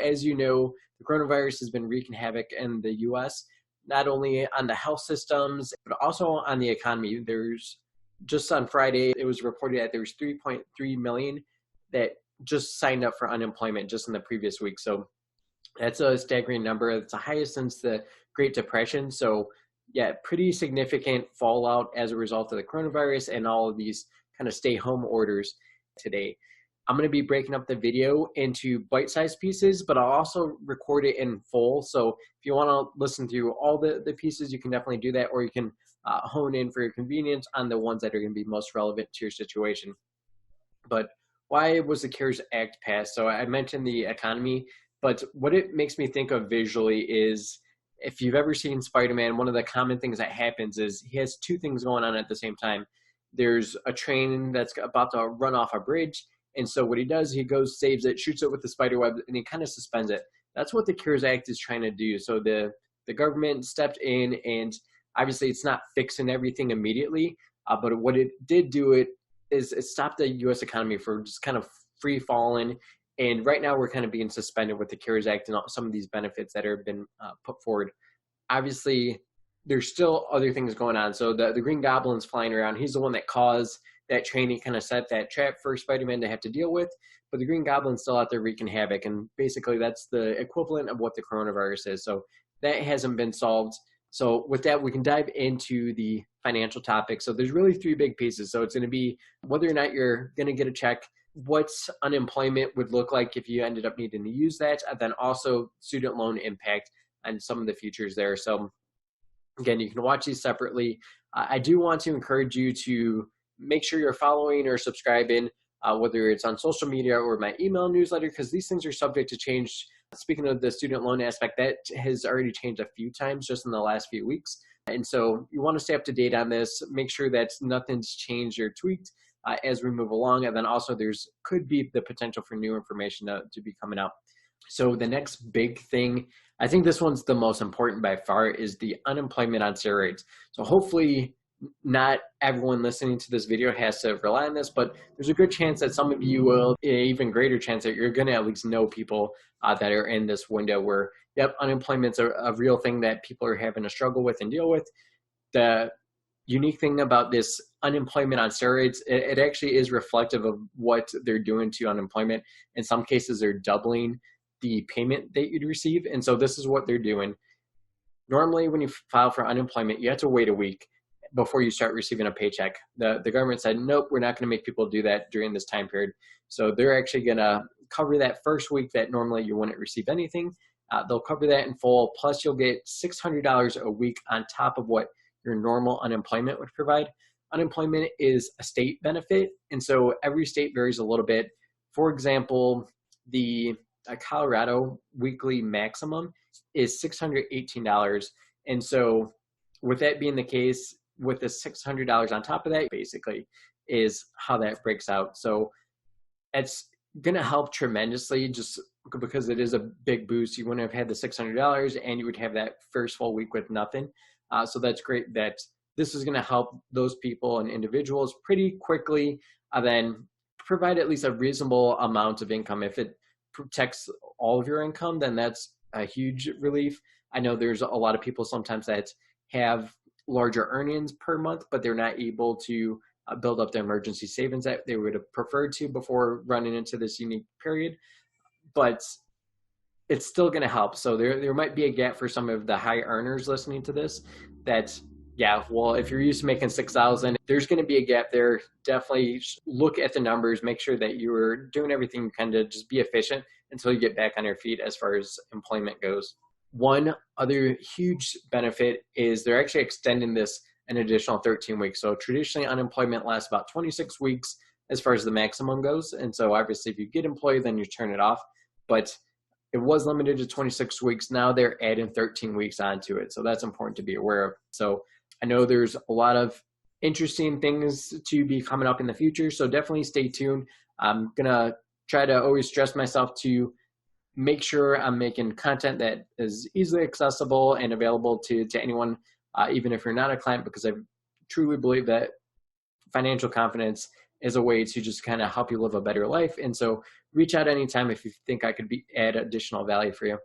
as you know, the coronavirus has been wreaking havoc in the US, not only on the health systems, but also on the economy. There's just on Friday, it was reported that there was 3.3 million that just signed up for unemployment just in the previous week. So that's a staggering number. It's the highest since the Great Depression. So yeah, pretty significant fallout as a result of the coronavirus and all of these kind of stay home orders today. I'm going to be breaking up the video into bite-sized pieces, but I'll also record it in full. So if you want to listen through all the pieces, you can definitely do that, or you can hone in for your convenience on the ones that are going to be most relevant to your situation. But why was the CARES Act passed? So I mentioned the economy, but what it makes me think of visually is, if you've ever seen Spider-Man, one of the common things that happens is he has two things going on at the same time. There's a train that's about to run off a bridge, and so what he does, he goes, saves it, shoots it with the spider web, and he kind of suspends it. That's what the CARES Act is trying to do. So the government stepped in, and obviously it's not fixing everything immediately, but what it did do is it stopped the U.S. economy from just kind of free falling. And right now we're kind of being suspended with the CARES Act and some of these benefits that have been put forward. Obviously, there's still other things going on. So the Green Goblin's flying around. He's the one that caused that train. He kind of set that trap for Spider-Man to have to deal with. But the Green Goblin's still out there wreaking havoc. And basically that's the equivalent of what the coronavirus is. So that hasn't been solved. So with that, we can dive into the financial topic. So there's really three big pieces. So it's going to be whether or not you're going to get a check, what unemployment would look like if you ended up needing to use that, and then also student loan impact and some of the features there. So again, you can watch these separately. I do want to encourage you to make sure you're following or subscribing, whether it's on social media or my email newsletter, because these things are subject to change. Speaking of the student loan aspect, that has already changed a few times just in the last few weeks. And so you want to stay up to date on this, make sure that nothing's changed or tweaked as we move along. And then also there's could be the potential for new information to be coming out. So the next big thing, I think this one's the most important by far, is the unemployment on steroids. So hopefully not everyone listening to this video has to rely on this, but there's a good chance that some of you will, even greater chance that you're going to at least know people that are in this window where, yep, unemployment's a real thing that people are having to struggle with and deal with. The unique thing about this unemployment on steroids, it actually is reflective of what they're doing to unemployment. In some cases, they're doubling the payment that you'd receive. And so this is what they're doing. Normally, when you file for unemployment, you have to wait a week before you start receiving a paycheck. The government said, nope, we're not going to make people do that during this time period. So they're actually going to cover that first week that normally you wouldn't receive anything. They'll cover that in full. Plus, you'll get $600 a week on top of what your normal unemployment would provide. Unemployment is a state benefit, and so every state varies a little bit. For example, the Colorado weekly maximum is $618. And so with that being the case, with the $600 on top of that, basically is how that breaks out. So it's going to help tremendously just because it is a big boost. You wouldn't have had the $600 and you would have that first full week with nothing. So that's great that this is going to help those people and individuals pretty quickly, then provide at least a reasonable amount of income. If it protects all of your income, then that's a huge relief. I know there's a lot of people sometimes that have larger earnings per month, but they're not able to build up the emergency savings that they would have preferred to before running into this unique period. But it's still going to help. So there might be a gap for some of the high earners listening to this that, yeah, well, if you're used to making $6,000, there's going to be a gap there. Definitely look at the numbers, make sure that you're doing everything you can to just be efficient until you get back on your feet as far as employment goes. One other huge benefit is they're actually extending this an additional 13 weeks. So traditionally unemployment lasts about 26 weeks as far as the maximum goes. And so obviously if you get employed, then you turn it off. But it was limited to 26 weeks. Now they're adding 13 weeks onto it. So that's important to be aware of. So I know there's a lot of interesting things to be coming up in the future. So definitely stay tuned. I'm going to try to always stress myself to make sure I'm making content that is easily accessible and available to anyone, even if you're not a client, because I truly believe that financial confidence as a way to just kind of help you live a better life. And so reach out anytime if you think I could add additional value for you.